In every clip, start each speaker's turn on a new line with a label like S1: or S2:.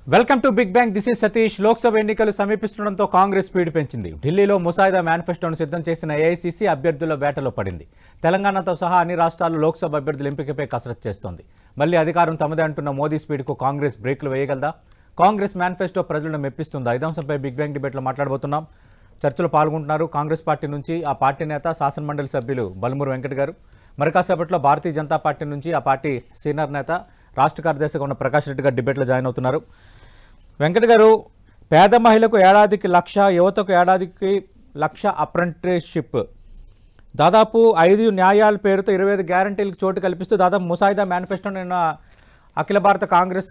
S1: Welcome to big bang. This is Satish. Lok Sabha ఎన్నికలు సమీపిస్తుండటంతో Congress speed పెంచింది. ఢిల్లీలో ముసాయిదా మేనిఫెస్టోను సిద్ధం చేసిన ఏఐసీసీ అభ్యర్థుల వేటలో పడింది. తెలంగాణతో సహా అన్ని రాష్ట్రాల్లో లోక్సభ అభ్యర్థుల ఎంపికపై కసరత్తు చేస్తోంది. మళ్లీ అధికారం తమదే అంటున్న మోదీ స్పీడ్కు కాంగ్రెస్ బ్రేకులు వేయగలదా? కాంగ్రెస్ మేనిఫెస్టో ప్రజలను మెప్పిస్తుందా? ఇదే అంశంపై బిగ్ బ్యాంగ్ డిబేట్లో మాట్లాడబోతున్నాం. చర్చలో పాల్గొంటున్నారు కాంగ్రెస్ పార్టీ నుంచి ఆ పార్టీ నేత శాసనమండలి సభ్యులు బల్మూరు వెంకట్ గారు, మరికాసేపట్లో భారతీయ జనతా పార్టీ నుంచి ఆ పార్టీ సీనియర్ నేత రాష్ట్ర కార్యదర్శిగా ఉన్న ప్రకాష్ రెడ్డి గారు డిబేట్లో జాయిన్ అవుతున్నారు. వెంకట్ గారు, పేద మహిళకు ఏడాదికి 1,00,000, యువతకు ఏడాదికి 1,00,000 అప్రెంటిస్షిప్, దాదాపు 5 న్యాయాల పేరుతో 25 గ్యారంటీలకు చోటు కల్పిస్తూ దాదాపు ముసాయిదా మేనిఫెస్టో నిన్న అఖిల భారత కాంగ్రెస్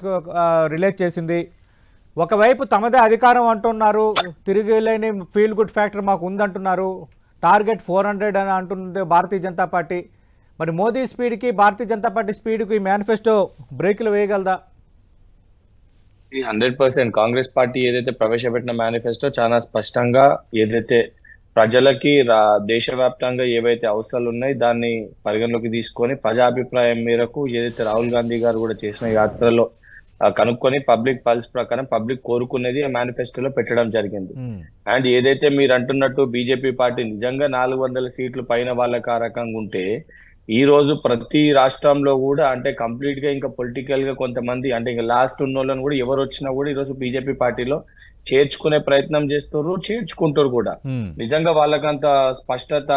S1: రిలీజ్ చేసింది. ఒకవైపు తమదే అధికారం అంటున్నారు, తిరిగి లేని ఫీల్ గుడ్ ఫ్యాక్టర్ మాకు ఉందంటున్నారు, టార్గెట్ 400 అని అంటుంది భారతీయ జనతా పార్టీ. మరి మోదీ స్పీడ్కి భారతీయ జనతా పార్టీ స్పీడ్కి ఈ మేనిఫెస్టో బ్రేకులు వేయగలదా?
S2: 100% కాంగ్రెస్ పార్టీ ఏదైతే ప్రవేశపెట్టిన మేనిఫెస్టో చాలా స్పష్టంగా ఏదైతే ప్రజలకి దేశవ్యాప్తంగా ఏవైతే అవసరాలు ఉన్నాయి దాన్ని పరిగణలోకి తీసుకొని ప్రజాభిప్రాయం మేరకు ఏదైతే రాహుల్ గాంధీ గారు కూడా చేసిన యాత్రలో కనుక్కొని పబ్లిక్ పల్స్ ప్రకారం పబ్లిక్ కోరుకునేది ఆ మేనిఫెస్టోలో పెట్టడం జరిగింది. అండ్ ఏదైతే మీరు అంటున్నట్టు బీజేపీ పార్టీ నిజంగా 400 సీట్లు పైన వాళ్ళకి ఆ రకంగా ఉంటే ఈ రోజు ప్రతి రాష్ట్రంలో కూడా అంటే కంప్లీట్ గా ఇంకా పొలిటికల్ గా కొంతమంది అంటే ఇంకా లాస్ట్ ఉన్న వాళ్ళని కూడా ఎవరు వచ్చినా కూడా ఈ రోజు బీజేపీ పార్టీలో చేర్చుకునే ప్రయత్నం చేస్తారు, చేర్చుకుంటారు కూడా. నిజంగా వాళ్ళకంత స్పష్టత,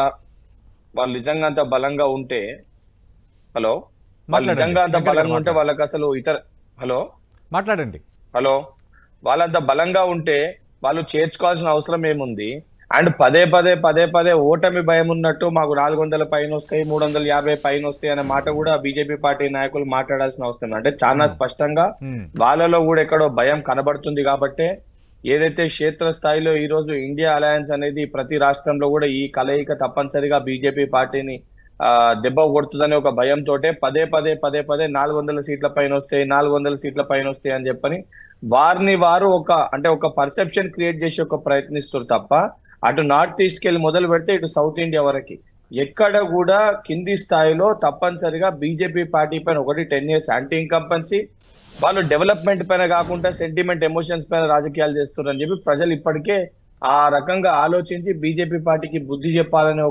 S2: వాళ్ళు నిజంగా అంత బలంగా ఉంటే వాళ్ళు నిజంగా అంత బలంగా ఉంటే వాళ్ళకి అసలు
S1: మాట్లాడండి.
S2: వాళ్ళంత బలంగా ఉంటే వాళ్ళు చేర్చుకోవాల్సిన అవసరం ఏముంది? అండ్ పదే పదే ఓటమి భయం ఉన్నట్టు మాకు 400 పైన వస్తాయి, 350 పైన వస్తాయి అనే మాట కూడా బీజేపీ పార్టీ నాయకులు మాట్లాడాల్సిన అవసరం. అంటే చాలా స్పష్టంగా వాళ్ళలో కూడా ఎక్కడో భయం కనబడుతుంది. కాబట్టే ఏదైతే క్షేత్ర స్థాయిలో ఈ రోజు ఇండియా అలయన్స్ అనేది ప్రతి రాష్ట్రంలో కూడా ఈ కలయిక తప్పనిసరిగా బీజేపీ పార్టీని దెబ్బ కొడుతుందనే ఒక భయంతో పదే 400 సీట్ల పైన వస్తాయి, 400 సీట్ల పైన వస్తాయి అని చెప్పని వారిని వారు ఒక పర్సెప్షన్ క్రియేట్ చేసి ప్రయత్నిస్తారు తప్ప అటు నార్త్ ఈస్ట్ కి వెళ్ళి మొదలు పెడితే ఇటు సౌత్ ఇండియా వరకు ఎక్కడ కూడా కింది స్థాయిలో తప్పనిసరిగా బీజేపీ పార్టీ పైన 10 years యాంటీ ఇన్కంపెన్సీ, వాళ్ళు డెవలప్మెంట్ పైన కాకుండా సెంటిమెంట్ ఎమోషన్స్ పైన రాజకీయాలు చేస్తున్నారు అని చెప్పి ప్రజలు ఇప్పటికే ఆ రకంగా ఆలోచించి బీజేపీ పార్టీకి బుద్ధి చెప్పాలనే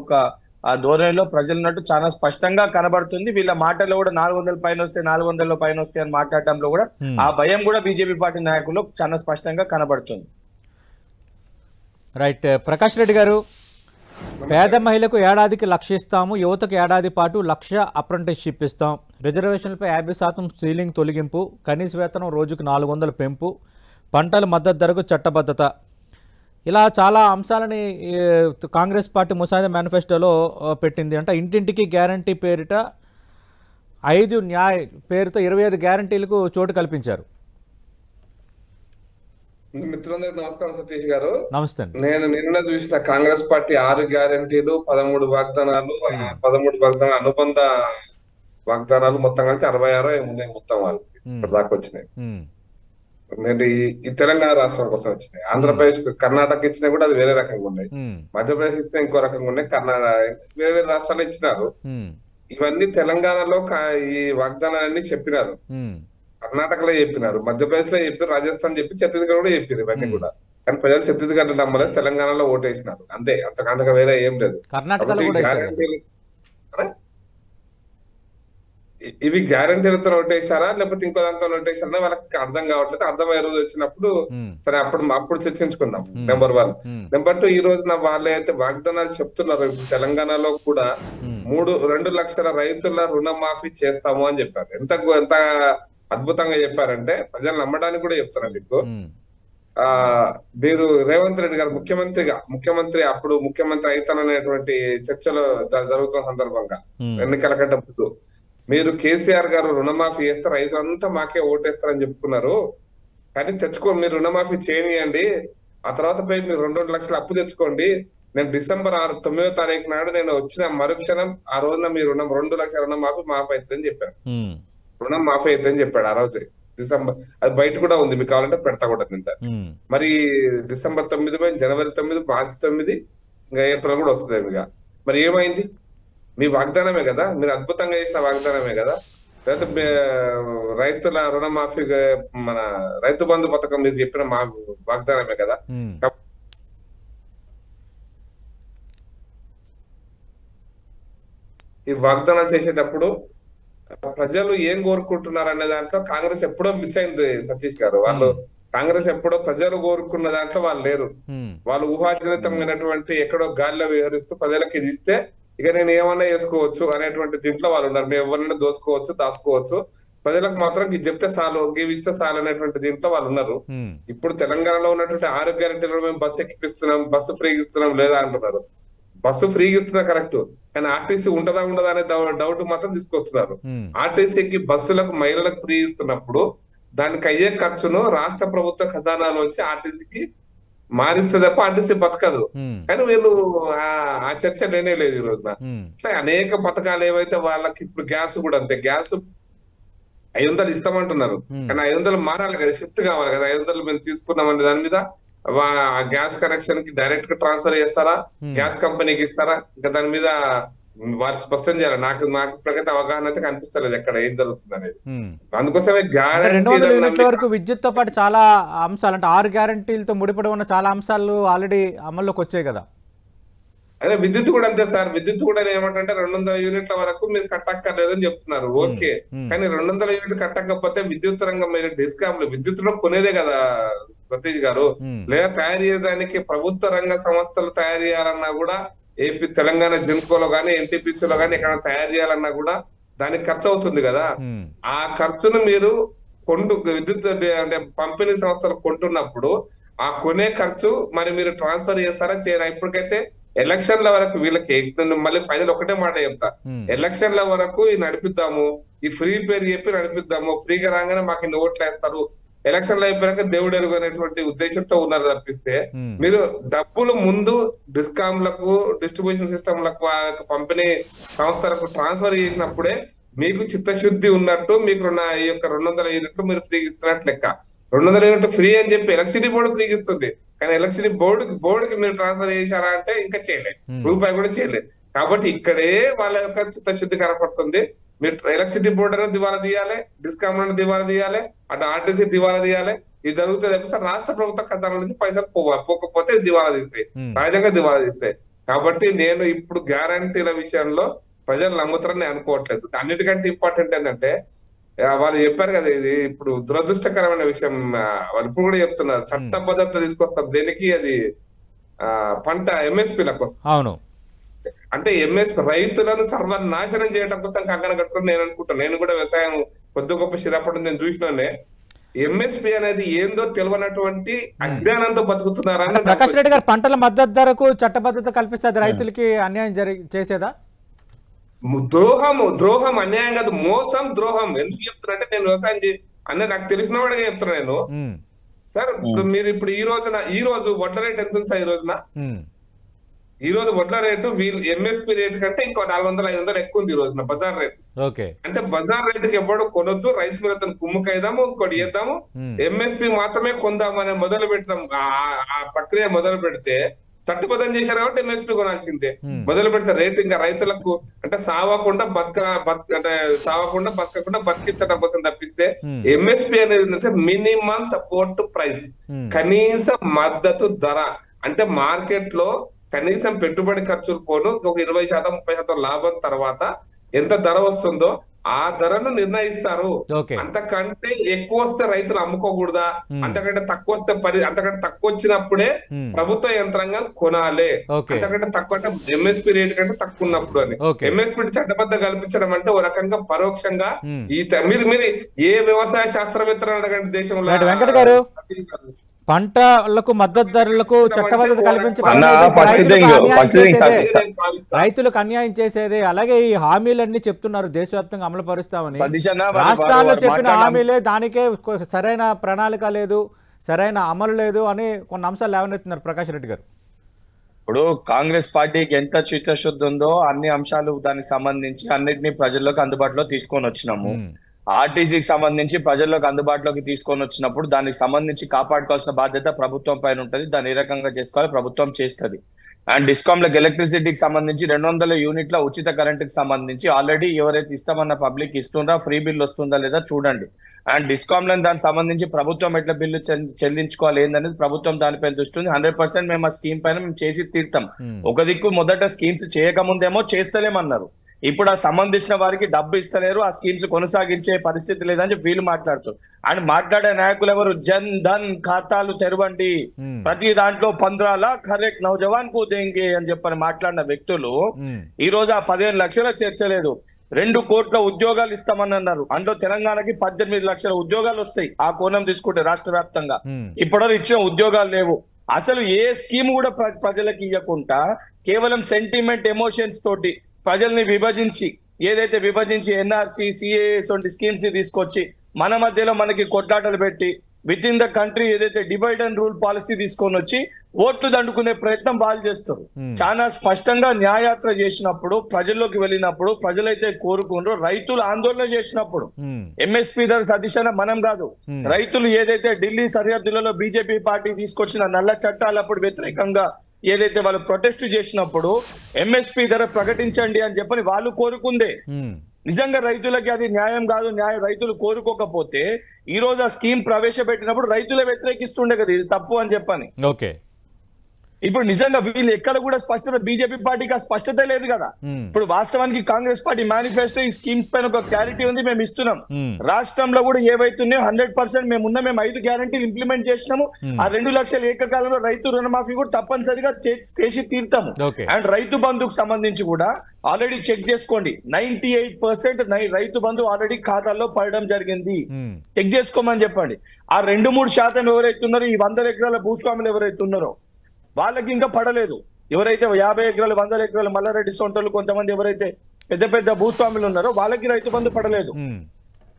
S2: ఆ ధోరణిలో ప్రజలు ఉన్నట్టు చాలా స్పష్టంగా కనబడుతుంది. వీళ్ళ మాటల్లో కూడా 400 పైన వస్తే 400 పైన వస్తాయి అని మాట్లాడటంలో కూడా ఆ భయం కూడా బీజేపీ పార్టీ నాయకులు చాలా స్పష్టంగా కనబడుతుంది.
S1: రైట్. ప్రకాష్ రెడ్డి గారు, పేద మహిళకు ఏడాదికి 1,00,000 ఇస్తాము, యువతకు ఏడాది పాటు 1,00,000 అప్రెంటిస్షిప్ ఇస్తాం, రిజర్వేషన్లపై 50% సీలింగ్ తొలగింపు, కనీస వేతనం రోజుకు 400 పెంపు, పంటల మద్దతు ధరకు చట్టబద్ధత, ఇలా చాలా అంశాలని కాంగ్రెస్ పార్టీ ముసాయిదా మేనిఫెస్టోలో పెట్టింది. అంటే ఇంటింటికి గ్యారంటీ పేరిట 5 న్యాయ పేరుతో 25 గ్యారంటీలకు చోటు కల్పించారు.
S3: మిత్రులందరికీ నమస్కారం. సతీష్ గారు
S1: నమస్తే.
S3: నేను నిన్న చూసిన కాంగ్రెస్ పార్టీ 6 గ్యారంటీలు, 13 వాగ్దానాలు, 13 వాగ్దానాలు, అనుబంధ వాగ్దానాలు మొత్తం కలిసి 66 ఉన్నాయి మొత్తం వాళ్ళకి ఇప్పటిదాకా వచ్చినాయి. నేను ఈ తెలంగాణ రాష్ట్రం కోసం వచ్చినాయి. ఆంధ్రప్రదేశ్, కర్ణాటక ఇచ్చినా కూడా అది వేరే రకంగా ఉన్నాయి, మధ్యప్రదేశ్ ఇచ్చినా ఇంకో రకంగా ఉన్నాయి, వేరే వేరే రాష్ట్రాలు ఇచ్చినారు. ఇవన్నీ తెలంగాణలో ఈ వాగ్దానాలన్నీ చెప్పినారు, కర్ణాటకలో చెప్పినారు, మధ్యప్రదేశ్ లో చెప్పారు, రాజస్థాన్ చెప్పి, ఛత్తీస్గఢ్ కూడా చెప్పారు. ఇవన్నీ కూడా కానీ ప్రజలు ఛత్తీస్గఢ్ నమ్మలేదు, తెలంగాణలో ఓటేసినారు అంతే, అంతకంతగా వేరే ఏం లేదు. ఇవి గ్యారంటీలతో ఓటేసారా లేకపోతే ఇంకో దాంతో ఓటేసారా వాళ్ళకి అర్థం కావట్లేదు. అర్థమయ్యే రోజు వచ్చినప్పుడు సరే అప్పుడు చర్చించుకుందాం. నెంబర్ 1. నెంబర్ 2, ఈ రోజున వాళ్ళు అయితే వాగ్దానాలు చెప్తున్నారు. తెలంగాణలో కూడా 2 లక్షల రైతుల రుణమాఫీ చేస్తాము అని చెప్పారు. ఎంత అద్భుతంగా చెప్పారంటే ప్రజలు నమ్మడానికి కూడా చెప్తున్నారు. మీకు మీరు రేవంత్ రెడ్డి గారు అప్పుడు ముఖ్యమంత్రి అయితాననేటువంటి చర్చలు జరుగుతున్న సందర్భంగా ఎన్నికల కంటే ముందు మీరు కేసీఆర్ గారు రుణమాఫీ చేస్తే రైతులంతా మాకే ఓటేస్తారని చెప్పుకున్నారు, కానీ మీరు రుణమాఫీ చేయనియండి, ఆ తర్వాత పోయి మీరు 2 లక్షల అప్పు తెచ్చుకోండి, నేను డిసెంబర్ 9వ తారీఖు నాడు నేను వచ్చిన మరుక్షణం ఆ రోజున మీ 2 లక్షల రుణమాఫీ మాఫీ అవుతుందని చెప్పారు. రుణం మాఫీ అవుతుందని చెప్పాడు ఆ రోజే డిసెంబర్. అది బయట కూడా ఉంది, మీకు కావాలంటే పెడతా కూడా ఇంత. మరి డిసెంబర్ 9 పోయి జనవరి 9, మార్చి 9, ఇంకా ఏప్రిల్ కూడా వస్తుంది. మరి ఏమైంది? మీ వాగ్దానమే కదా, మీరు అద్భుతంగా చేసిన వాగ్దానమే కదా. లేకపోతే రైతుల రుణమాఫీ, మన రైతు బంధు పథకం మీరు చెప్పిన మా వాగ్దానమే కదా. ఈ వాగ్దానం చేసేటప్పుడు ప్రజలు ఏం కోరుకుంటున్నారు అనే దాంట్లో కాంగ్రెస్ ఎప్పుడో మిస్ అయింది సతీష్ గారు. వాళ్ళు కాంగ్రెస్ ఎప్పుడో ప్రజలు కోరుకున్న దాంట్లో వాళ్ళు లేరు. వాళ్ళు ఊహాజనితమైనటువంటి ఎక్కడో గాలిలో విహరిస్తూ ప్రజలకు ఇది ఇస్తే ఇక నేను ఏమన్నా చేసుకోవచ్చు అనేటువంటి దీంట్లో వాళ్ళు ఉన్నారు. మేము ఎవరైనా దోసుకోవచ్చు, దాచుకోవచ్చు, ప్రజలకు మాత్రం ఇది చెప్తే చాలు, ఇవి ఇస్తే చాలు అనేటువంటి దీంట్లో వాళ్ళు ఉన్నారు. ఇప్పుడు తెలంగాణలో ఉన్నటువంటి 6 గ్యారెంటీలో మేము బస్సు ఎక్కిపిస్తున్నాం, బస్సు ఫ్రీగా ఇస్తున్నాం లేదా అంటున్నారు. బస్సు ఫ్రీగా ఇస్తున్నా కరెక్ట్, కానీ ఆర్టీసీ ఉండదా అనే డౌట్ మాత్రం తీసుకొస్తున్నారు. ఆర్టీసీకి బస్సులకు మహిళలకు ఫ్రీ ఇస్తున్నప్పుడు దానికి అయ్యే ఖర్చును రాష్ట్ర ప్రభుత్వ ఖజానాలోంచి ఆర్టీసీకి మారిస్తే తప్ప ఆర్టీసీ బతకదు. కానీ వీళ్ళు ఆ చర్చ లేనే లేదు ఈ రోజున. ఇట్లా అనేక పథకాలు ఏవైతే వాళ్ళకి, ఇప్పుడు గ్యాస్ కూడా అంతే, గ్యాస్ 500 ఇస్తామంటున్నారు, కానీ 500 మారాలి కదా, షిఫ్ట్ కావాలి కదా. 500 మేము తీసుకున్నామని దాని మీద గ్యాస్ కనెక్షన్ కి డైరెక్ట్ గా ట్రాన్స్ఫర్ చేస్తారా, గ్యాస్ కంపెనీకి ఇస్తారా, ఇంకా దాని మీద వారు స్పష్టం చేయాలి. నాకు ప్రగతి అవగాహన అయితే కనిపిస్తలేదు ఎక్కడ ఏం జరుగుతుంది అనేది. అందుకోసమే
S1: 200 యూనిట్ల వరకు విద్యుత్ తో పాటు చాలా అంశాలు, అంటే 6 గ్యారంటీలతో ముడిపడి ఉన్న చాలా అంశాలు ఆల్రెడీ అమల్లోకి వచ్చాయి కదా.
S3: అదే విద్యుత్ కూడా అంతే సార్. విద్యుత్ కూడా ఏమంటే 200 యూనిట్ల వరకు మీరు కట్టక్కర్లేదని చెప్తున్నారు. ఓకే, కానీ 200 యూనిట్లు కట్టకపోతే విద్యుత్ రంగం మీరు డిస్కామ్లు విద్యుత్ లో కొనేదే కదా సతీష్ గారు. లేదా తయారు చేయడానికి ప్రభుత్వ రంగ సంస్థలు తయారు చేయాలన్నా కూడా, ఏపీ తెలంగాణ జెన్కోలో గానీ ఎన్టీపీసీలో గానీ ఎక్కడ తయారు చేయాలన్నా కూడా దానికి ఖర్చు అవుతుంది కదా. ఆ ఖర్చును మీరు విద్యుత్ అంటే పంపిణీ సంస్థలు కొంటున్నప్పుడు ఆ కొనే ఖర్చు మరి మీరు ట్రాన్స్ఫర్ చేస్తారా చేయరా? ఇప్పటికైతే ఎలక్షన్ల వరకు వీళ్ళకి మళ్ళీ ఫైనల్ ఒకటే మాట చెప్తా, ఎలక్షన్ల వరకు ఈ నడిపిద్దాము, ఈ ఫ్రీ పేరు చెప్పి నడిపిద్దాము, ఫ్రీగా రాగానే మాకు ఇన్ని ఓట్లు వేస్తారు, ఎలక్షన్లు అయిపోయాక దేవుడు ఎరుగు అనేటువంటి ఉద్దేశంతో ఉన్నారు తప్పిస్తే, మీరు డబ్బులు ముందు డిస్కామ్లకు, డిస్ట్రిబ్యూషన్ సిస్టమ్లకు, పంపిణీ సంస్థలకు ట్రాన్స్ఫర్ చేసినప్పుడే మీకు చిత్తశుద్ధి ఉన్నట్టు, మీకు ఈ యొక్క 200 యూనిట్లు మీరు ఫ్రీగా ఇస్తున్నట్టు లెక్క. 200 యూనిట్లు ఫ్రీ అని చెప్పి ఎలక్ట్రిసిటీ బోర్డు ఫ్రీగా ఇస్తుంది, కానీ ఎలక్ట్రిసిటీ బోర్డుకి మీరు ట్రాన్స్ఫర్ చేశారా అంటే ఇంకా చేయలేదు, రూపాయి కూడా చేయలేదు. కాబట్టి ఇక్కడే వాళ్ళ యొక్క చిత్తశుద్ధి కనపడుతుంది. మీరు ఎలక్ట్రిసిటీ బోర్డు అనేది దివాలా తీయాలి, డిస్కామ్ అనేది దివాలా తీయాలి, అటు ఆర్టీసీ దివాలా తీయాలి. ఇది జరుగుతుంది తప్పిస్తే రాష్ట్ర ప్రభుత్వ ఖజానా నుంచి పైసలు పోకపోతే దివాలా తీస్తాయి, సహజంగా దివాలా తీస్తాయి. కాబట్టి నేను ఇప్పుడు గ్యారంటీల విషయంలో ప్రజలు నమ్ముతారని అనుకోవట్లేదు. అన్నిటికంటే ఇంపార్టెంట్ ఏంటంటే వాళ్ళు చెప్పారు కదా, ఇది ఇప్పుడు దురదృష్టకరమైన విషయం. వాళ్ళు ఇప్పుడు కూడా చెప్తున్నారు చట్టబద్ధత తీసుకొస్తాం దేనికి, అది పంట ఎంఎస్పీల కోసం.
S1: అవును,
S3: అంటే ఎంఎస్పీ రైతులను సర్వనాశనం చేయడం కోసం కంకణ కట్టుకుని నేను అనుకుంటాను. నేను కూడా వ్యవసాయం కొద్ది గొప్ప చిరపడం నేను చూసినానే. ఎంఎస్పీ అనేది ఏందో తెలియనటువంటి అజ్ఞానంతో బతుకుతున్నారా?
S1: ప్రకాష్ రెడ్డి గారు, పంటల మద్దతు ధరకు చట్టబద్ధత కల్పిస్తే అది రైతులకి అన్యాయం చేసేదా?
S3: ద్రోహం అన్యాయం కాదు, మోసం, ద్రోహం. ఎందుకు చెప్తున్నా అంటే నేను వ్యవసాయం అన్నీ నాకు తెలిసిన వాడిగా చెప్తున్నా నేను. సార్ ఇప్పుడు మీరు ఇప్పుడు ఈ రోజు వడ్ల రేట్ ఎంత ఉంది సార్? ఈ రోజు వడ్ల రేటు వీళ్ళు ఎంఎస్పీ రేట్ కంటే ఇంకో 400-500 ఎక్కువ ఉంది ఈ రోజున బజార్ రేట్. అంటే బజార్ రేటుకి ఎవడు కొనొద్దు, రైస్ మిల్ కుమ్ముకైదాము, ఇంకోటి చేద్దాము, ఎంఎస్పీ మాత్రమే కొందామని మొదలు పెట్టడం, ఆ ప్రక్రియ మొదలు పెడితే చట్టబద్ధం చేశారు కాబట్టి ఎంఎస్పీ కొనాల్సిందే. మొదలు పెడితే రేటు ఇంకా రైతులకు అంటే సావకుండా బతకకుండా బతికించడం కోసం తప్పిస్తే ఎంఎస్పీ అనేది ఏంటంటే మినిమం సపోర్ట్ ప్రైస్, కనీస మద్దతు ధర. అంటే మార్కెట్ లో కనీసం పెట్టుబడి ఖర్చులు పోను ఒక 20%-30% లాభం తర్వాత ఎంత ధర వస్తుందో ఆ ధరను నిర్ణయిస్తారు. అంతకంటే ఎక్కువ వస్తే రైతులు అమ్ముకోకూడదా, అంతకంటే తక్కువ వస్తే అంతకంటే తక్కువ వచ్చినప్పుడే ప్రభుత్వ యంత్రాంగం కొనాలి. అంతకంటే తక్కువ అంటే ఎంఎస్పీ రేట్ కంటే తక్కువ ఉన్నప్పుడు అని. ఎంఎస్పీ చట్టబద్ధ కల్పించడం అంటే ఓ రకంగా పరోక్షంగా మీరు ఏ వ్యవసాయ శాస్త్రవేత్తలు అడగండి దేశంలో,
S1: వెంకట గారు, పంటలకు మద్దతు ధరలకు చట్టబద్ధత కల్పించడం రైతులకు అన్యాయం చేసేదే. అలాగే ఈ హామీలన్నీ చెప్తున్నారు దేశవ్యాప్తంగా అమలు పరుస్తామని, రాష్ట్రాల్లో చెప్పిన హామీలే దానికే సరైన ప్రణాళిక లేదు, సరైన అమలు లేదు అని కొన్ని అంశాలు లేవనెత్తున్నారు ప్రకాష్ రెడ్డి గారు.
S2: ఇప్పుడు కాంగ్రెస్ పార్టీకి ఎంత చిత్తశుద్ధి ఉందో అన్ని అంశాలు దానికి సంబంధించి అన్నిటినీ ప్రజల్లోకి అందుబాటులో తీసుకొని వచ్చినాము. ఆర్టీసీకి సంబంధించి ప్రజల్లోకి అందుబాటులోకి తీసుకొని వచ్చినప్పుడు దానికి సంబంధించి కాపాడుకోవాల్సిన బాధ్యత ప్రభుత్వం పైన ఉంటుంది. దాన్ని ఏ రకంగా చేసుకోవాలి ప్రభుత్వం చేస్తుంది. అండ్ డిస్కామ్లకు ఎలక్ట్రిసిటీకి సంబంధించి 200 యూనిట్ల ఉచిత కరెంటుకి సంబంధించి ఆల్రెడీ ఎవరైతే ఇస్తామన్న పబ్లిక్ ఇస్తుందా, ఫ్రీ బిల్ వస్తుందా లేదా చూడండి. అండ్ డిస్కామ్లను దానికి సంబంధించి ప్రభుత్వం ఎట్లా బిల్లు చెల్లించుకోవాలి ఏందనేది ప్రభుత్వం దానిపైన దృష్టి ఉంది. 100% మేము ఆ స్కీమ్ పైన మేము చేసి తీరుతాం. ఒక దిక్కు మొదట స్కీమ్స్ చేయకముందేమో చేస్తలేమన్నారు, ఇప్పుడు ఆ సంబంధించిన వారికి డబ్బు ఇస్తలేరు, ఆ స్కీమ్స్ కొనసాగించే పరిస్థితి లేదని చెప్పి వీళ్ళు మాట్లాడుతారు. అండ్ మాట్లాడే నాయకులు ఎవరు? జన్ ధన్ ఖాతాలు తెరవండి, ప్రతి దాంట్లో 15 लाख हर एक नौजवान को देंगे అని చెప్పని మాట్లాడిన వ్యక్తులు ఈ రోజు ఆ 15 లక్షల చేర్చలేదు. 2 కోట్ల ఉద్యోగాలు ఇస్తామని అన్నారు. అందులో తెలంగాణకి 18 లక్షల ఉద్యోగాలు వస్తాయి ఆ కోణం తీసుకుంటే రాష్ట్ర వ్యాప్తంగా. ఇప్పటివరకు ఇచ్చిన ఉద్యోగాలు లేవు. అసలు ఏ స్కీమ్ కూడా ప్రజలకు ఇవ్వకుండా కేవలం సెంటిమెంట్ ఎమోషన్స్ తోటి ప్రజల్ని విభజించి ఏదైతే విభజించి ఎన్ఆర్సీ, సిఏ వంటి స్కీమ్స్ తీసుకొచ్చి మన మధ్యలో మనకి కొట్లాటలు పెట్టి విత్ ఇన్ ద కంట్రీ ఏదైతే డివైడ్ అండ్ రూల్ పాలసీ తీసుకొని వచ్చి ఓట్లు దండుకునే ప్రయత్నం వాళ్ళు చేస్తారు. చాలా స్పష్టంగా న్యాయయాత్ర చేసినప్పుడు, ప్రజల్లోకి వెళ్ళినప్పుడు, ప్రజలైతే కోరుకుంటారో, రైతులు ఆందోళన చేసినప్పుడు, ఎంఎస్పీ ధర సతీష్ మనం కాదు, రైతులు ఏదైతే ఢిల్లీ సరిహద్దులలో బీజేపీ పార్టీ తీసుకొచ్చిన నల్ల చట్టాలప్పుడు వ్యతిరేకంగా ఏదైతే వాళ్ళు ప్రొటెస్ట్ చేసినప్పుడు ఎంఎస్పీ ధర ప్రకటించండి అని చెప్పని వాళ్ళు కోరుకుందే. నిజంగా రైతులకి అది న్యాయం కాదు, రైతులు కోరుకోకపోతే ఈ రోజు ఆ స్కీమ్ ప్రవేశపెట్టినప్పుడు రైతులే వ్యతిరేకిస్తుండే కదా, ఇది తప్పు అని చెప్పని.
S1: ఓకే,
S2: ఇప్పుడు నిజంగా వీళ్ళు ఎక్కడ కూడా స్పష్టత, బీజేపీ పార్టీకి ఆ స్పష్టత లేదు కదా. ఇప్పుడు వాస్తవానికి కాంగ్రెస్ పార్టీ మేనిఫెస్టో ఈ స్కీమ్స్ పైన ఒక క్లారిటీ ఉంది, మేము ఇస్తున్నాం. రాష్ట్రంలో కూడా ఏవైతున్నాయో 100% మేము 5 గ్యారంటీలు ఇంప్లిమెంట్ చేసినాము. ఆ 2 లక్షల ఏకకాలంలో రైతు రుణమాఫీ కూడా తప్పనిసరిగా చేసి తీరుతాము. అండ్ రైతు బంధుకు సంబంధించి కూడా ఆల్రెడీ చెక్ చేసుకోండి, 98% రైతు బంధు ఆల్రెడీ ఖాతాల్లో పడడం జరిగింది. చెక్ చేసుకోమని చెప్పండి. ఆ 2-3% ఎవరైతే ఉన్నారో, ఈ 100 ఎకరాల భూస్వాములు ఎవరైతే ఉన్నారో వాళ్ళకి ఇంకా పడలేదు. ఎవరైతే 50 ఎకరాలు 100 ఎకరాలు మల్లారెడ్డి సొంటలు కొంతమంది ఎవరైతే పెద్ద పెద్ద భూస్వాములు ఉన్నారో వాళ్ళకి రైతు బంధు పడలేదు.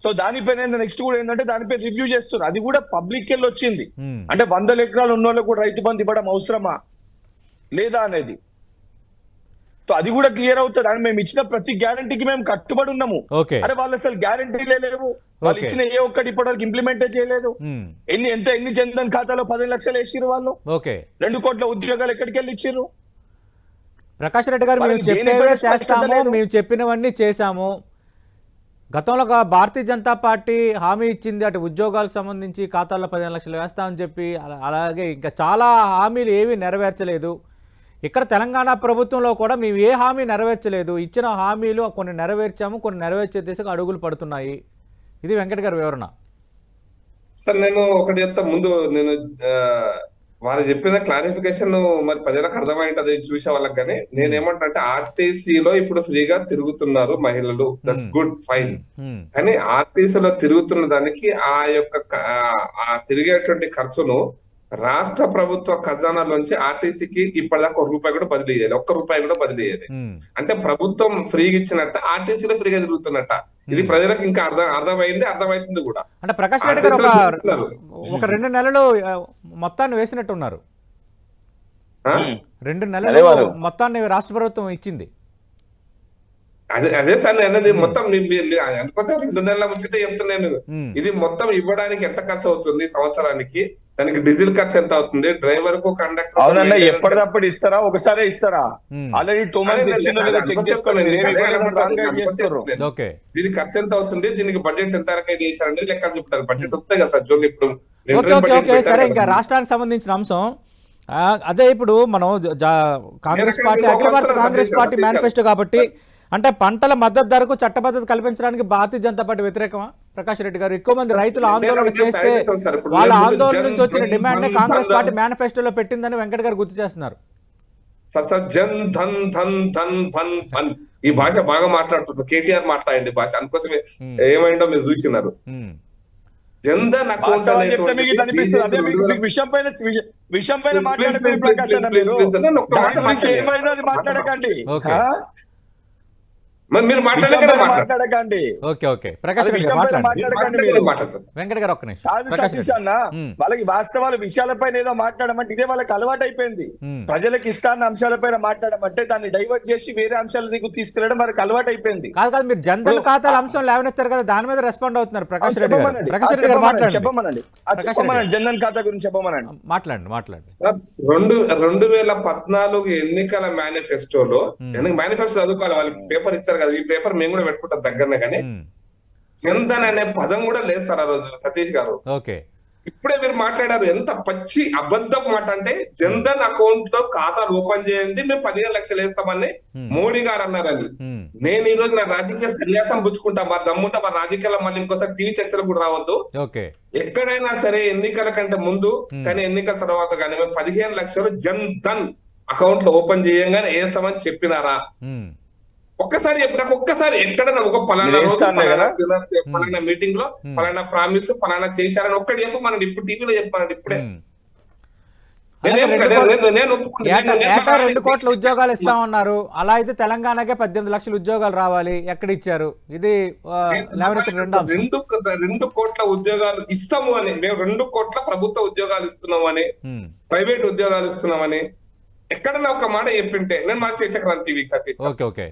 S2: సో దానిపైన నెక్స్ట్ కూడా ఏంటంటే దానిపై రివ్యూ చేస్తున్నారు. అది కూడా పబ్లిక్ వెళ్ళి వచ్చింది. అంటే 100 ఎకరాలు ఉన్న వాళ్ళకి కూడా రైతు బంధు ఇవ్వడం అవసరమా లేదా అనేది. సో అది కూడా క్లియర్ అవుతుంది. అని మేము ఇచ్చిన ప్రతి గ్యారంటీకి మేము కట్టుబడి ఉన్నాము. అరే వాళ్ళు అసలు గ్యారంటీలే లేవు, వాళ్ళు ఇచ్చిన ఏ ఒక్కటి ఇప్పటివరకు ఇంప్లిమెంటే చేయలేదు. ఎన్ని జన్ధన్ ఖాతాలో 15 లక్షలు వేసిరు వాళ్ళు, 2 కోట్ల ఉద్యోగాలు ఎక్కడికి వెళ్ళి ఇచ్చిర్రు?
S1: ప్రకాష్ రెడ్డి గారు, మేము చెప్పేవే చేస్తాము, మేము చెప్పినవన్నీ చేశాము. గతంలో భారతీయ జనతా పార్టీ హామీ ఇచ్చింది, అటు ఉద్యోగాలకు సంబంధించి ఖాతాల్లో 15 లక్షలు వేస్తామని చెప్పి, అలాగే ఇంకా చాలా హామీలు ఏవి నెరవేర్చలేదు. ఇక్కడ తెలంగాణ ప్రభుత్వంలో కూడా మేము ఏ హామీ నెరవేర్చలేదు, ఇచ్చిన హామీలు కొన్ని నెరవేర్చాము, కొన్ని నెరవేర్చే దిశగా అడుగులు పడుతున్నాయి. ఇది వెంకట్ గారి వివరణ.
S3: సార్ నేను ఒకటి చెప్తా, ముందు నేను వారు చెప్పిన క్లారిఫికేషన్ మరి ప్రజలకు అర్థమైంటది చూసే వాళ్ళకి. కానీ నేనేమంటే ఆర్టీసీలో ఇప్పుడు ఫ్రీగా తిరుగుతున్నారు మహిళలు, దట్స్ గుడ్, ఫైన్. కానీ ఆర్టీసీలో తిరుగుతున్న దానికి ఆ యొక్క తిరిగేటువంటి ఖర్చును రాష్ట్ర ప్రభుత్వ ఖజానాలోంచి ఆర్టీసీకి ఇప్పటిదాకా ₹1 కూడా బదిలీ చేయాలి, ₹1 కూడా బదిలీ చేయాలి. అంటే ప్రభుత్వం ఫ్రీగా ఇచ్చినట్ట, ఆర్టీసీలో ఫ్రీగా తిరుగుతున్నట్ట. ఇది ప్రజలకు ఇంకా అర్థమైతుంది కూడా.
S1: అంటే ప్రకాష్ రెడ్డి గారు ఒక 2 నెలలు మొత్తాన్ని వేసినట్టున్నారు. 2 నెలలు మొత్తాన్ని రాష్ట్ర ప్రభుత్వం ఇచ్చింది.
S3: అదే సార్ నేను మొత్తం అందుకోసం 2 నెలల ముంచే చెప్తున్నాను. ఇది మొత్తం ఇవ్వడానికి ఎంత ఖర్చు అవుతుంది సంవత్సరానికి, దానికి డీజిల్ ఖర్చు ఎంత అవుతుంది, డ్రైవర్ కు, కండక్టర్.
S2: అవునన్నా, ఎప్పటికప్పుడు ఇస్తారా? ఒకసారి ఇస్తారా? ఆల్రెడీ 2 మంత్స్ చెక్ చేసుకోండి.
S3: దీనికి ఖర్చు ఎంత అవుతుంది, దీనికి బడ్జెట్ ఎంత చేశారనేది లెక్క చెప్తారు. బడ్జెట్ వస్తాయి కదా సార్ జోన్. ఇప్పుడు
S1: సరే, ఇంకా రాష్ట్రానికి సంబంధించిన అంశం అదే. ఇప్పుడు మనం కాంగ్రెస్ పార్టీ, అఖిల భారత కాంగ్రెస్ పార్టీ మేనిఫెస్టో కాబట్టి, అంటే పంటల మద్దతు ధరకు చట్టబద్ధత కల్పించడానికి భారతీయ జనతా పార్టీ వ్యతిరేకమా? ప్రకాష్ రెడ్డి గారు, ఎక్కువ మంది రైతులు ఆందోళన చేస్తే వాళ్ళ ఆందోళన నుంచి వచ్చిన డిమాండ్ కాంగ్రెస్ పార్టీ మేనిఫెస్టోలో పెట్టిందని వెంకట్ గారు గుర్తు చేస్తున్నారు.
S3: జన్ ధన్ ధన్ ధన్ ధన్ ధన్ ఈ భాష బాగా మాట్లాడుతుంది. కేటీఆర్ మాట్లాడండి భాష, అందుకోసమే ఏమైందో మీరు చూసినారు. జన్ధన్ అకౌంట్
S2: విషయం పైన మాట్లాడకండి.
S3: మరి మీరు
S2: విషయం
S3: మాట్లాడగానే
S2: పైన
S3: మాట్లాడతారు.
S2: మాట్లాడకండి.
S1: ఓకే ఓకే ప్రకాష్
S2: అది
S1: రెడ్డి
S2: విషయం
S1: గారు
S2: పైన
S1: మాట్లాడండి.
S2: మాట్లాడకండి మీరు.
S3: మాట్లాడతారు.
S1: వెంకట్ గారు ఒక్క నిమిషం.
S2: కాదు
S1: ప్రకాష్
S2: సతీష్
S1: రెడ్డి.
S2: అన్న, వాళ్ళకి వాస్తవాల విషయాలపైన ఏదో మాట్లాడమంటే ఇదే వాళ్ళకి అలవాటు అయిపోయింది. ప్రజలకు ఇస్తాన్న అంశాలపైన మాట్లాడమంటే దాన్ని డైవర్ట్ చేసి వేరే అంశాల దిగు తీసుకెళ్లడం వాళ్ళకి అలవాటు అయిపోయింది.
S1: కాదు కాదు, మీరు జన్ధన్ ఖాతాల అంశం లేవనెత్తారు కదా, దాని మీద రెస్పాండ్ అవుతున్నారు ప్రకాష్ రెడ్డి గారు.
S2: చెప్పమనండి,
S1: ప్రకాష్ రెడ్డి గారు మాట్లాడండి.
S2: చెప్పమనండి జన్ధన్ ఖాతా గురించి చెప్పమనండి.
S1: మాట్లాడండి.
S3: సార్ 2014 ఎన్నికల మేనిఫెస్టోలో, మేనిఫెస్టో చదువుకోవాలి, వాళ్ళకి పేపర్ ఇచ్చారు కదా, ఈ పేపర్ మేము కూడా పెట్టుకుంటాం దగ్గరనే, కానీ జన్ధన్ అనే పదం కూడా లేదు సార్ ఆ రోజు సతీష్ గారు.
S1: ఓకే,
S3: ఇప్పుడే మీరు మాట్లాడారు, ఎంత పచ్చి అబద్ధం మాట అంటే, జన్ధన్ అకౌంట్ లో ఖాతాలు ఓపెన్ చేయండి, మేము 15 లక్షలు వేస్తామని మోడీ గారు అన్నారని. నేను ఈ రోజు నా రాజకీయ సన్యాసం పుచ్చుకుంటా, మరి దమ్ముంటా మరి రాజకీయాల్లో మళ్ళీ ఇంకోసారి టీవీ చర్చలు కూడా రావద్దు.
S1: ఓకే,
S3: ఎక్కడైనా సరే ఎన్నికల కంటే ముందు కానీ ఎన్నికల తర్వాత కానీ మేము 15 లక్షలు జన్ధన్ అకౌంట్ లో ఓపెన్ చేయంగానే వేస్తామని చెప్పినారా? ఒక్కసారి చెప్పినాక ఒక్కసారి ఎక్కడన్నా ఒక పలానా రోజు పలానా మీటింగ్ లో పలానా ప్రామిస్ పలానా చేశారని ఒక్కటి చెప్పు, మనం ఇప్పుడు టీవీలో చెప్పానండి ఇప్పుడే.
S1: ఏటా 2 కోట్ల ఉద్యోగాలు ఇస్తామన్నారు, అలా అయితే తెలంగాణకే 18 లక్షల ఉద్యోగాలు రావాలి, ఎక్కడ ఇచ్చారు? ఇది
S3: 2 కోట్ల ఉద్యోగాలు ఇస్తాము అని, మేము 2 కోట్ల ప్రభుత్వ ఉద్యోగాలు ఇస్తున్నాము అని, ప్రైవేట్ ఉద్యోగాలు ఇస్తున్నామని ఎక్కడన్నా ఒక మాట చెప్పింటే నేను మా చర్చకు టీవీ సతీష్.
S1: ఓకే,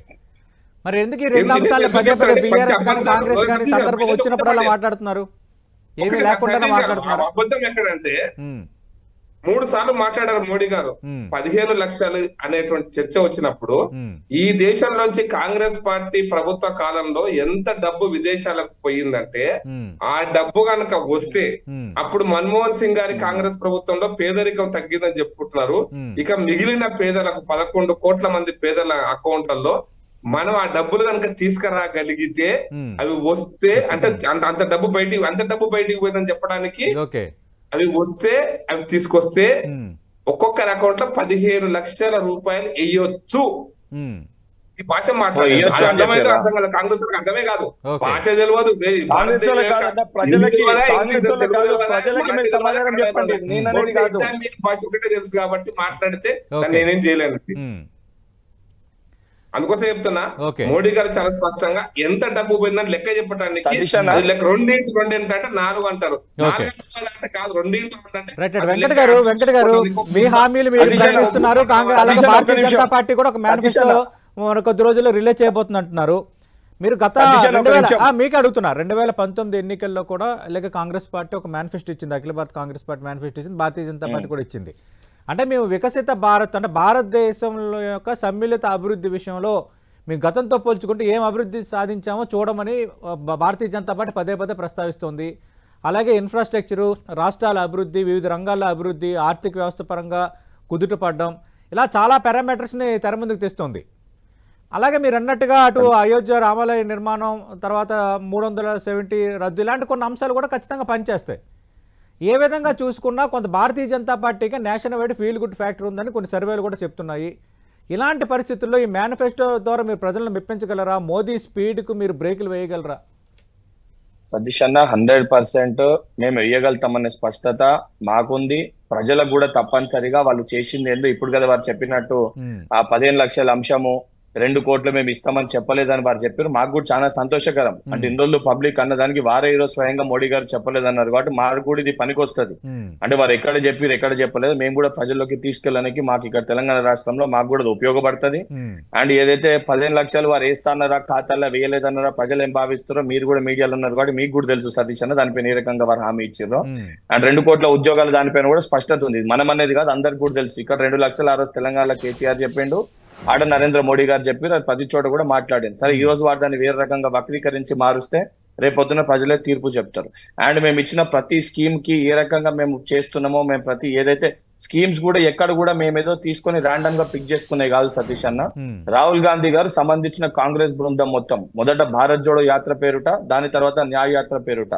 S1: మరి ఎందుకు ఈ 2 అంశాలు పదే బీఆర్ఎస్ కానీ కాంగ్రెస్ కానీ సందర్భం వచ్చినప్పుడల్లా మాట్లాడుతున్నారు, ఏమీ లేకుండా మాట్లాడుతున్నారు?
S3: అబద్ధం ఎక్కడంటే 3 సార్లు మాట్లాడారు మోడీ గారు. 15 లక్షలు అనేటువంటి చర్చ వచ్చినప్పుడు ఈ దేశంలోంచి కాంగ్రెస్ పార్టీ ప్రభుత్వ కాలంలో ఎంత డబ్బు విదేశాలకు పోయిందంటే, ఆ డబ్బు కనుక వస్తే అప్పుడు మన్మోహన్ సింగ్ గారి కాంగ్రెస్ ప్రభుత్వంలో పేదరికం తగ్గిందని చెప్పుకుంటున్నారు. ఇక మిగిలిన పేదలకు 11 కోట్ల మంది పేదల అకౌంట్లలో మనం ఆ డబ్బులు కనుక తీసుకురాగలిగితే, అవి వస్తే అంటే అంత డబ్బు బయటికి పోయిందని చెప్పడానికి, అవి వస్తే అవి తీసుకొస్తే ఒక్కొక్కరి అకౌంట్ లో 15 లక్షల రూపాయలు వేయొచ్చు. ఈ భాష మాట్లాడచ్చు, అర్థమైతే అర్థం కాదు, కాంగ్రెస్ అర్థమే కాదు, భాష తెలియదు, భాష ఒకటే తెలుసు కాబట్టి మాట్లాడితే నేనేం చేయలేను. అందుకోసం చెప్తున్నా, మోడీ గారు చాలా స్పష్టంగా ఎంత డబ్బు పోయిందని లెక్క చెప్పడానికి, 2x2 అంటే 4 అంటారు, 4 అంటే కాదు 2x2 అంటే.
S1: వెంకట్ గారు మీ హామీలు మీరు ప్రకటిస్తున్నారు, అలాగే భారతీయ జనతా పార్టీ కూడా ఒక మేనిఫెస్టో కొద్ది రోజుల్లో రిలీజ్ చేయబోతుంది అంటున్నారు. మీరు మీకే అడుగుతున్నారు, 2019 ఎన్నికల్లో కూడా అలాగే కాంగ్రెస్ పార్టీ ఒక మేనిఫెస్టో ఇచ్చింది, అఖిల భారత కాంగ్రెస్ పార్టీ మేనిఫెస్టో ఇచ్చింది, భారతీయ జనతా పార్టీ కూడా ఇచ్చింది. అంటే మేము వికసిత భారత్ అంటే భారతదేశంలో యొక్క సమ్మిళిత అభివృద్ధి విషయంలో మేము గతంతో పోల్చుకుంటే ఏం అభివృద్ధి సాధించామో చూడమని భారతీయ జనతా పార్టీ పదే ప్రస్తావిస్తోంది. అలాగే ఇన్ఫ్రాస్ట్రక్చరు, రాష్ట్రాల అభివృద్ధి, వివిధ రంగాల అభివృద్ధి, ఆర్థిక వ్యవస్థ పరంగా కుదుటపడడం, ఇలా చాలా పారామీటర్స్ని తెర ముందుకు తెస్తుంది. అలాగే మీరు అన్నట్టుగా అటు అయోధ్య రామాలయ నిర్మాణం, తర్వాత 370 రద్దు, ఇలాంటి కొన్ని అంశాలు కూడా ఖచ్చితంగా పనిచేస్తాయి. ఏ విధంగా చూసుకున్నా కొంత భారతీయ జనతా పార్టీకి national wide feel good factor ఉందని కొన్ని సర్వేలు కూడా చెప్తున్నాయి. ఇలాంటి పరిస్థితుల్లో ఈ మేనిఫెస్టో ద్వారా మీరు ప్రజలను మెప్పించగలరా? మోదీ స్పీడ్కు మీరు బ్రేకులు వేయగలరా?
S2: సతీష్ అన్న 100% మేము వేయగలుగుతామనే స్పష్టత మాకుంది. ప్రజలకు కూడా తప్పనిసరిగా వాళ్ళు చేసింది ఏందో ఇప్పుడు కదా వారు చెప్పినట్టు ఆ 15 లక్షల అంశము 2 కోట్లు మేము ఇస్తామని చెప్పలేదని వారు చెప్పారు. మాకు కూడా చాలా సంతోషకరం. అంటే ఇన్ని రోజులు పబ్లిక్ అన్నదానికి వారే ఈరోజు స్వయంగా మోడీ గారు చెప్పలేదన్నారు కాబట్టి మాకు కూడా ఇది పనికొస్తుంది. అంటే వారు ఎక్కడ చెప్పారు ఎక్కడ చెప్పలేదు, మేము కూడా ప్రజల్లోకి తీసుకెళ్ళడానికి మాకు ఇక్కడ తెలంగాణ రాష్ట్రంలో మాకు కూడా ఉపయోగపడుతుంది. అండ్ ఏదైతే 15 లక్షలు వారు వేస్తాన్నారా ఖాతాల్లో వేయలేదన్నారా ప్రజలు ఏం భావిస్తారో మీరు కూడా మీడియాలో ఉన్నారు కాబట్టి మీకు కూడా తెలుసు సతీష్ అన్న దానిపైన ఏ రకంగా వారు హామీ ఇచ్చారో. అండ్ 2 కోట్ల ఉద్యోగాలు దానిపైన కూడా స్పష్టత ఉంది. మనం అనేది కాదు, అందరికి కూడా తెలుసు. ఇక్కడ 2 లక్షలు ఆ రోజు తెలంగాణలో కేసీఆర్ చెప్పిండు, ఆడ నరేంద్ర మోడీ గారు చెప్పారు, అది 10 చోట కూడా మాట్లాడింది. సరే ఈ రోజు వారు దాన్ని వేరే రకంగా వక్రీకరించి మారుస్తే రేపొద్దున ప్రజలే తీర్పు చెప్తారు. అండ్ మేము ఇచ్చిన ప్రతి స్కీమ్ కి ఏ రకంగా మేము చేస్తున్నామో, మేము ప్రతి ఏదైతే స్కీమ్స్ కూడా ఎక్కడ కూడా మేమేదో తీసుకొని ర్యాండమ్ గా పిక్ చేసుకునే కాదు సతీష్ అన్న. రాహుల్ గాంధీ గారు సంబంధించిన కాంగ్రెస్ బృందం మొత్తం మొదట భారత్ జోడో యాత్ర పేరుట, దాని తర్వాత న్యాయ యాత్ర పేరుట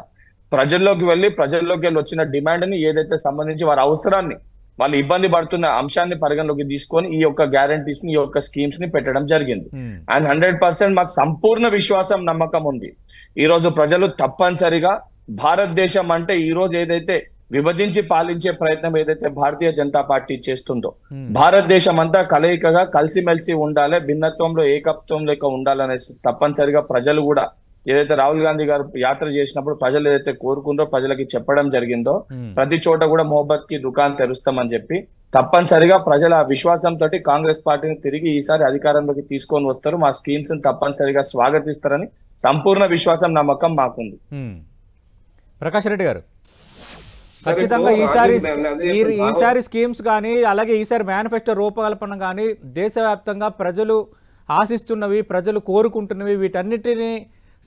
S2: ప్రజల్లోకి వెళ్ళి వచ్చిన డిమాండ్ ని ఏదైతే సంబంధించి వారి అవసరాన్ని వాళ్ళు ఇబ్బంది పడుతున్న అంశాన్ని పరిగణలోకి తీసుకొని ఈ యొక్క గ్యారంటీస్ ని ఈ యొక్క స్కీమ్స్ ని పెట్టడం జరిగింది. అండ్ 100% మాకు సంపూర్ణ విశ్వాసం నమ్మకం ఉంది. ఈ రోజు ప్రజలు తప్పనిసరిగా భారతదేశం అంటే ఈ రోజు ఏదైతే విభజించి పాలించే ప్రయత్నం ఏదైతే భారతీయ జనతా పార్టీ చేస్తుందో, భారతదేశం అంతా కలయికగా కలిసిమెలిసి ఉండాలి, భిన్నత్వంలో ఏకత్వం లేక ఉండాలనే తప్పనిసరిగా ప్రజలు కూడా ఏదైతే రాహుల్ గాంధీ గారు యాత్ర చేసినప్పుడు ప్రజలు ఏదైతే కోరుకుందో ప్రజలకి చెప్పడం జరిగిందో, ప్రతి చోట కూడా మొహబ్బత్ కి దుకాన్ తెరుస్తామని చెప్పి తప్పనిసరిగా ప్రజల ఆ విశ్వాసంతో కాంగ్రెస్ పార్టీని తిరిగి ఈసారి అధికారంలోకి తీసుకొని వస్తారు. మా స్కీమ్స్ తప్పనిసరిగా స్వాగతిస్తారని సంపూర్ణ విశ్వాసం, నమ్మకం మాకుంది.
S1: ప్రకాష్ రెడ్డి గారు, ఖచ్చితంగా ఈసారి స్కీమ్స్ కానీ అలాగే ఈసారి మేనిఫెస్టో రూపకల్పన కానీ దేశవ్యాప్తంగా ప్రజలు ఆశిస్తున్నవి, ప్రజలు కోరుకుంటున్నవి, వీటన్నిటిని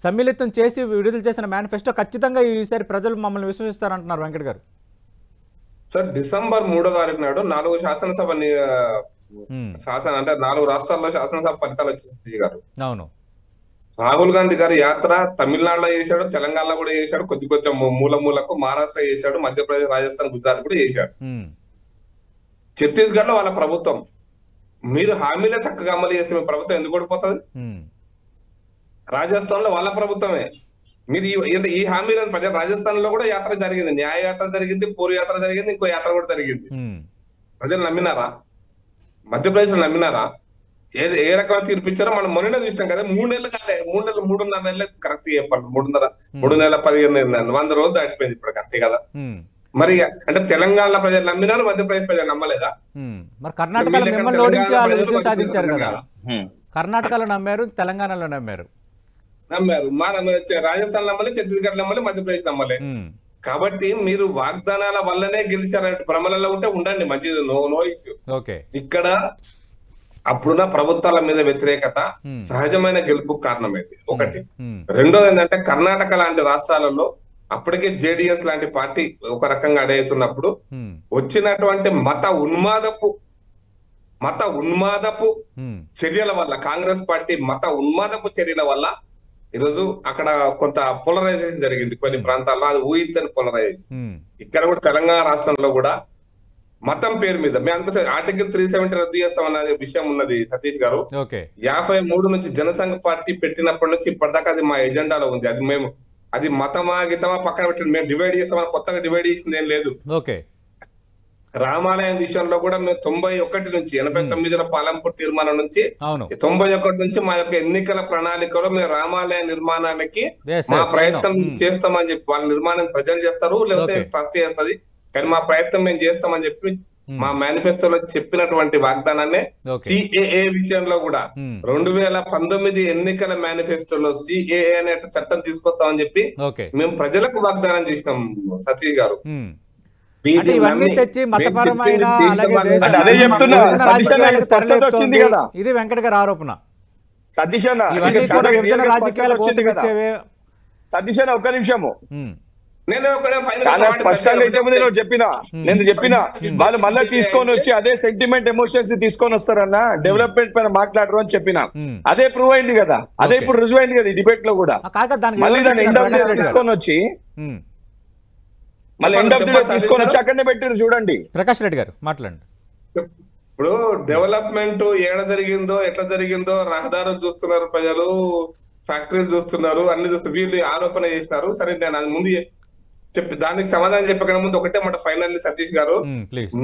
S1: సమ్మిళితం చేసి విడుదల చేసిన మేనిఫెస్టో ఖచ్చితంగా ఈసారి ప్రజలు మమ్మల్ని విశ్వసిస్తారంటున్నారు వెంకట్ గారు.
S3: సార్, డిసెంబర్ 3వ తారీఖు నాడు 4 శాసనసభ అంటే 4 రాష్ట్రాల్లో శాసనసభ ఫలితాలు వచ్చింది గారు.
S1: అవును,
S3: రాహుల్ గాంధీ గారి యాత్ర తమిళనాడులో చేశాడు, తెలంగాణలో కూడా చేశాడు, కొద్ది మూలకు మహారాష్ట్ర చేశాడు, మధ్యప్రదేశ్, రాజస్థాన్, గుజరాత్ కూడా చేశాడు. ఛత్తీస్గఢ్ లో వాళ్ళ ప్రభుత్వం మీరు హామీలే చక్కగా అమలు చేస్తే మీ ప్రభుత్వం ఎందుకు ఓడిపోతుంది? రాజస్థాన్ లో వాళ్ళ ప్రభుత్వమే మీరు ఈ హామీలను ప్రజలు, రాజస్థాన్ లో కూడా యాత్ర జరిగింది, న్యాయ యాత్ర జరిగింది, పూర్వ యాత్ర జరిగింది, ఇంకో యాత్ర కూడా జరిగింది. ప్రజలు నమ్మినారా? మధ్యప్రదేశ్ లో నమ్మినారా? ఏ రకమైన తీర్పిచ్చారో మనం మొన్న చూసినాం కదా. 3 నెలలు కాలే, 3.5 నెలలు కరెక్ట్ చెప్పండి. 3 నెలల 15 100 రోజులు దాటిపోయింది ఇప్పటికి, అంతే కదా. మరి అంటే తెలంగాణ ప్రజలు నమ్మినారు, మధ్యప్రదేశ్ ప్రజలు నమ్మలేదా?
S1: మరి కర్ణాటకలో సాధించారు కదా. కర్ణాటకలో నమ్మారు, తెలంగాణలో నమ్మారు.
S3: రాజస్థాన్ నమ్మలే, ఛత్తీస్గఢ్ నమ్మలే, మధ్యప్రదేశ్ నమ్మలే. కాబట్టి మీరు వాగ్దానాల వల్లనే గెలిచారంటే భ్రమలలో ఉంటే ఉండండి, మంచిది, నో ఇష్యూ. ఇక్కడ అప్పుడున్న ప్రభుత్వాల మీద వ్యతిరేకత సహజమైన గెలుపుకు కారణమైంది ఒకటి. రెండోది ఏంటంటే కర్ణాటక లాంటి రాష్ట్రాలలో అప్పటికే జేడిఎస్ లాంటి పార్టీ ఒక రకంగా అడవుతున్నప్పుడు వచ్చినటువంటి మత ఉన్మాదపు చర్యల వల్ల, కాంగ్రెస్ పార్టీ మత ఉన్మాదపు చర్యల వల్ల ఈరోజు అక్కడ కొంత పోలరైజేషన్ జరిగింది కొన్ని ప్రాంతాల్లో. అది ఊహించని పోలరైజేషన్. ఇక్కడ కూడా తెలంగాణ రాష్ట్రంలో కూడా మతం పేరు మీద మేము అనుకో ఆర్టికల్ 370 రద్దు చేస్తామన్న విషయం ఉన్నది సతీష్ గారు. 53 నుంచి జనసంఘ పార్టీ పెట్టినప్పటి నుంచి ఇప్పటిదాకా అది మా ఎజెండాలో ఉంది. అది మేము అది మతమా గీతమా పక్కన పెట్టి మేము డివైడ్ చేస్తామని కొత్తగా డివైడ్ చేసింది ఏం లేదు. రామాలయం విషయంలో కూడా మేము 91 నుంచి 89లో పాలంపూర్ తీర్మానం నుంచి 91 నుంచి మా యొక్క ఎన్నికల ప్రణాళికలో మేము రామాలయ నిర్మాణానికి మా ప్రయత్నం చేస్తామని చెప్పి, వాళ్ళ నిర్మాణం ప్రజలు చేస్తారు లేకపోతే ట్రస్ట్ చేస్తుంది, కానీ మా ప్రయత్నం మేము చేస్తామని చెప్పి మా మేనిఫెస్టోలో చెప్పినటువంటి వాగ్దానాన్ని సిఏఏ విషయంలో కూడా 2019 ఎన్నికల మేనిఫెస్టోలో సిఏఏ అనే చట్టం తీసుకొస్తామని చెప్పి మేము ప్రజలకు వాగ్దానం చేసినాం సతీష్ గారు.
S1: ఇది వెంకట గారి ఆరోపణ.
S2: సతీష్ అన్న ఒక్క నిమిషము, స్పష్టంగా నేను చెప్పిన వాళ్ళు మళ్ళీ తీసుకొని వచ్చి అదే సెంటిమెంట్ ఎమోషన్స్ తీసుకొని వస్తారన్న, డెవలప్మెంట్ పైన మాట్లాడరు అని చెప్పిన అదే ప్రూవ్ అయింది కదా, అదే ఇప్పుడు రుజువు అయింది కదా ఈ డిబేట్ లో కూడా. మళ్ళీ దాన్ని ఎండ్ ఆఫ్ ది తీసుకొని వచ్చి అక్కడనే పెట్టారు చూడండి.
S1: ప్రకాష్ రెడ్డి గారు మాట్లాడండి.
S3: ఇప్పుడు డెవలప్మెంట్ ఏడ జరిగిందో ఎట్లా జరిగిందో రహదారులు చూస్తున్నారు, ప్రజలు ఫ్యాక్టరీలు చూస్తున్నారు, అన్ని చూస్తున్నారు, వీళ్ళు ఆరోపణ చేసినారు. సరే నేను అది ముందు చెప్పి దానికి సమాధానం చెప్పకనే ముందు ఒకటే మాట ఫైనల్లీ సతీష్ గారు,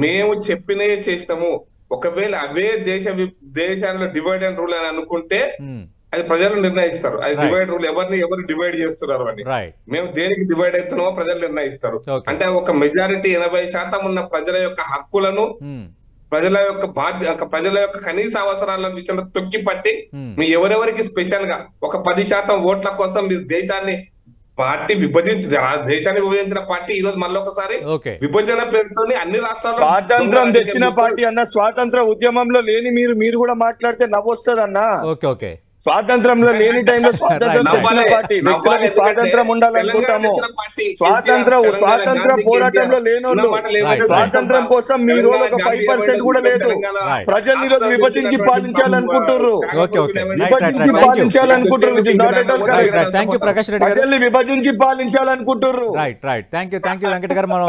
S3: మేము చెప్పినే చేసినాము. ఒకవేళ అవే దేశాల్లో డివైడ్ అండ్ రూల్ అని అనుకుంటే అది ప్రజలు నిర్ణయిస్తారు. అది డివైడ్ రూల్ ఎవరు డివైడ్ చేస్తున్నారు అని. మేము దేనికి డివైడ్ అవుతున్నామో ప్రజలు నిర్ణయిస్తారు. అంటే ఒక మెజారిటీ 80% ఉన్న ప్రజల యొక్క హక్కులను, ప్రజల యొక్క కనీస అవసరాల విషయంలో తొక్కి పట్టి మీ ఎవరెవరికి స్పెషల్ గా ఒక 10% ఓట్ల కోసం మీరు దేశాన్ని దేశాన్ని విభజించిన పార్టీ ఈ రోజు మళ్ళీ ఒకసారి విభజన పేరుతో అన్ని రాష్ట్రాల్లో
S2: స్వాతంత్రం తెచ్చిన పార్టీ అన్న, స్వాతంత్ర ఉద్యమంలో లేని మీరు కూడా మాట్లాడితే నవ్వొస్తుంది అన్న. స్వాతంత్రంలో లేని టైంలో స్వాతంత్రం ఉండాలనుకుంటాము. స్వాతంత్ర పోరాటంలో లేనోళ్ళు స్వాతంత్రం కోసం మీరు ఒక 5% కూడా లేదు. ప్రజల్ని ఈరోజు విభజించి పాలించాలనుకుంటున్నారు, ప్రజల్ని విభజించి పాలించాలనుకుంటున్నారు.
S1: థ్యాంక్ యూ వెంకట గారు. మనం